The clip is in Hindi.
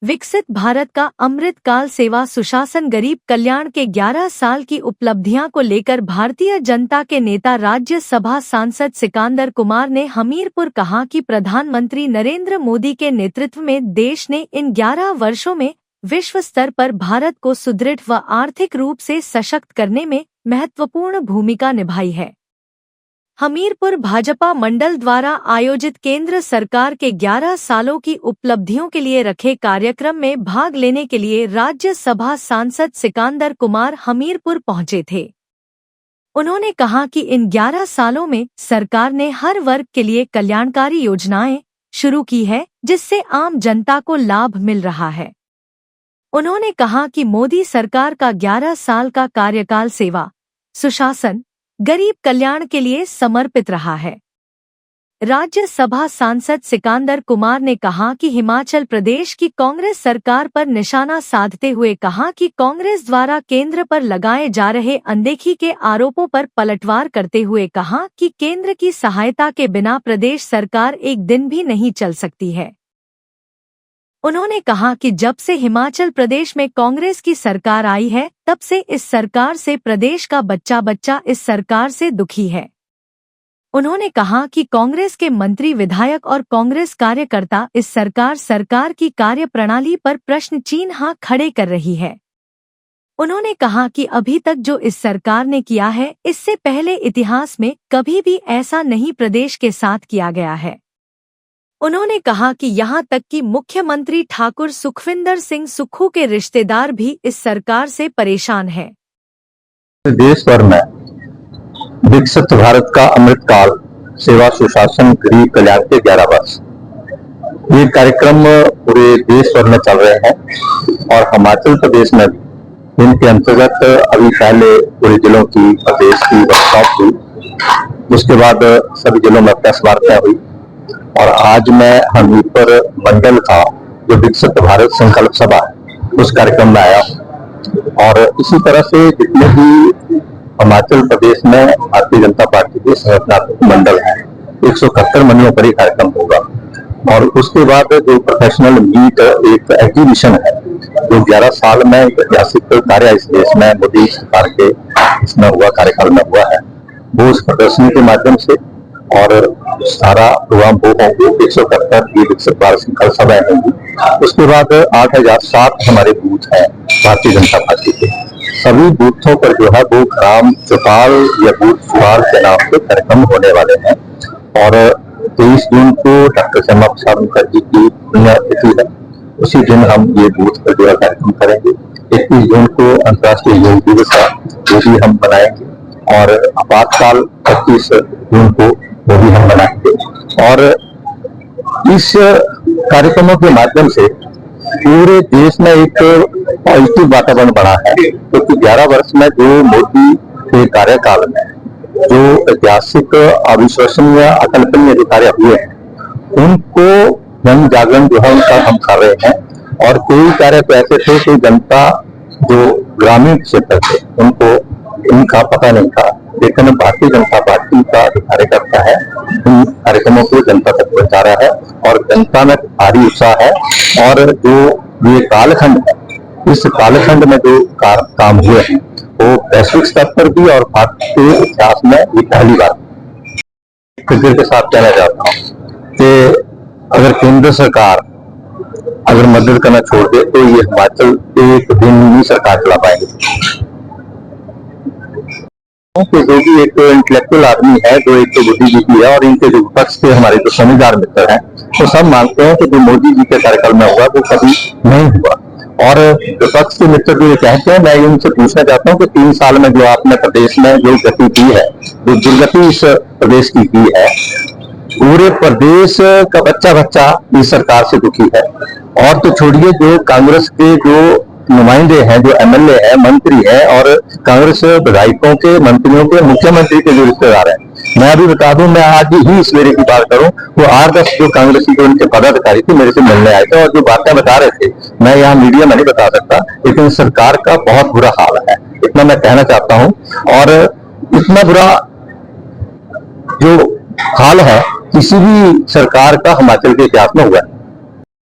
विकसित भारत का अमृत काल सेवा सुशासन गरीब कल्याण के 11 साल की उपलब्धियां को लेकर भारतीय जनता के नेता राज्यसभा सांसद सिकंदर कुमार ने हमीरपुर कहा कि प्रधानमंत्री नरेंद्र मोदी के नेतृत्व में देश ने इन 11 वर्षों में विश्व स्तर पर भारत को सुदृढ़ व आर्थिक रूप से सशक्त करने में महत्वपूर्ण भूमिका निभाई है। हमीरपुर भाजपा मंडल द्वारा आयोजित केंद्र सरकार के 11 सालों की उपलब्धियों के लिए रखे कार्यक्रम में भाग लेने के लिए राज्यसभा सांसद सिकंदर कुमार हमीरपुर पहुंचे थे। उन्होंने कहा कि इन 11 सालों में सरकार ने हर वर्ग के लिए कल्याणकारी योजनाएं शुरू की है, जिससे आम जनता को लाभ मिल रहा है। उन्होंने कहा कि मोदी सरकार का 11 साल का कार्यकाल सेवा, सुशासन, गरीब कल्याण के लिए समर्पित रहा है। राज्यसभा सांसद सिकंदर कुमार ने कहा कि हिमाचल प्रदेश की कांग्रेस सरकार पर निशाना साधते हुए कहा कि कांग्रेस द्वारा केंद्र पर लगाए जा रहे अनदेखी के आरोपों पर पलटवार करते हुए कहा कि केंद्र की सहायता के बिना प्रदेश सरकार एक दिन भी नहीं चल सकती है। उन्होंने कहा कि जब से हिमाचल प्रदेश में कांग्रेस की सरकार आई है, तब से इस सरकार से प्रदेश का बच्चा बच्चा इस सरकार से दुखी है। उन्होंने कहा कि कांग्रेस के मंत्री, विधायक और कांग्रेस कार्यकर्ता इस सरकार की कार्यप्रणाली पर प्रश्न चिन्ह खड़े कर रही है। उन्होंने कहा कि अभी तक जो इस सरकार ने किया है, इससे पहले इतिहास में कभी भी ऐसा नहीं प्रदेश के साथ किया गया है। उन्होंने कहा कि यहां तक कि मुख्यमंत्री ठाकुर सुखविंदर सिंह सुक्खू के रिश्तेदार भी इस सरकार से परेशान हैं। देश भर में विकसित भारत का अमृत काल सेवा सुशासन गरीब कल्याण के 11 वर्ष, ये कार्यक्रम पूरे देश भर में चल रहे हैं और हिमाचल प्रदेश में भी इनके अंतर्गत अभी पहले पूरे जिलों की प्रदेश की वर्कशॉप हुई, उसके बाद सभी जिलों में प्रेस वार्ता हुई और आज मैं हमीरपुर मंडल का जो विकसित भारत संकल्प सभा उस कार्यक्रम में आया और इसी तरह से जितने भी हिमाचल प्रदेश में भारतीय जनता पार्टी के संगठनात्मक मंडल हैं, 171 मंडलों पर कार्यक्रम होगा और उसके बाद जो प्रोफेशनल मीट एक एग्जीबिशन है जो 11 साल में ऐतिहासिक कार्य इस देश में मोदी सरकार के इसमें हुआ कार्यकाल में हुआ है, वो उस प्रदर्शनी के माध्यम से और सारा प्रोग्राम वो होंगे 171 ये विकसित भारत संकल्प सभाएं होंगी। उसके बाद 8007 हमारे बूथ हैं भारतीय जनता पार्टी के, सभी बूथों पर जो है वो ग्राम चौपाल या बूथ चौपाल के नाम से कार्यक्रम होने वाले हैं और 23 जून को डॉक्टर श्यामा प्रसाद मुखर्जी की पुण्यतिथि है, उसी दिन हम ये बूथ पर जो है कार्यक्रम करेंगे। 21 जून को अंतर्राष्ट्रीय योग दिवस है, वो भी हम मनाएंगे और आपातकाल 25 जून को वो भी हम मनाएंगे और इस कार्यक्रमों के माध्यम से पूरे देश में एक पॉजिटिव वातावरण बना है, क्योंकि 11 वर्ष में जो मोदी के कार्यकाल में जो ऐतिहासिक अविश्वसनीय अकल्पनीय जो कार्य हुए हैं उनको जन जागरण जो है उनका हम कर रहे हैं और कई कार्य तो ऐसे थे कि जनता जो ग्रामीण क्षेत्र थे उनको इनका पता नहीं था, लेकिन भारतीय जनता पार्टी का जो कार्यकर्ता है इन कार्यक्रमों को जनता तक पहुंचा रहा है और जनता में भारी उत्साह है और जो ये कालखंड है, इस कालखंड में जो काम हुए हैं वो वैश्विक स्तर पर भी और भारत के इतिहास में ये पहली बार फिक्र के साथ कहना चाहता हूँ कि अगर केंद्र सरकार अगर मदद करना छोड़ दे तो ये हिमाचल एक दिन ही सरकार चला पाएंगे। जो भी एक इंटेलेक्चुअल आदमी है, जो एक बुद्धिजीवी है और इनके जो विपक्ष के हमारे जो समझदार मित्र हैं, तो सब मानते हैं कि जो मोदी जी के कार्यकाल में हुआ वो कभी नहीं हुआ और विपक्ष के मित्र जो ये कहते हैं, मैं उनसे पूछना चाहता हूँ कि 3 साल में जो आपने प्रदेश में जो गति की है, जो दुर्गति इस प्रदेश की है, पूरे प्रदेश का बच्चा बच्चा इस सरकार से दुखी है और तो छोड़िए जो कांग्रेस के जो नुमाइंदे हैं, जो एमएलए हैं, मंत्री हैं और कांग्रेस विधायकों के, मंत्रियों के, मुख्यमंत्री के जो रिश्तेदार हैं, मैं अभी बता दूं, मैं आज ही सवेरे की बात करूं, वो 8-10 जो कांग्रेसी के उनके पदाधिकारी थे मेरे से मिलने आए थे और जो बातें बता रहे थे मैं यहाँ मीडिया में नहीं बता सकता, लेकिन सरकार का बहुत बुरा हाल है, इतना मैं कहना चाहता हूँ। और इतना बुरा जो हाल है किसी भी सरकार का हिमाचल के इतिहास में हुआ है।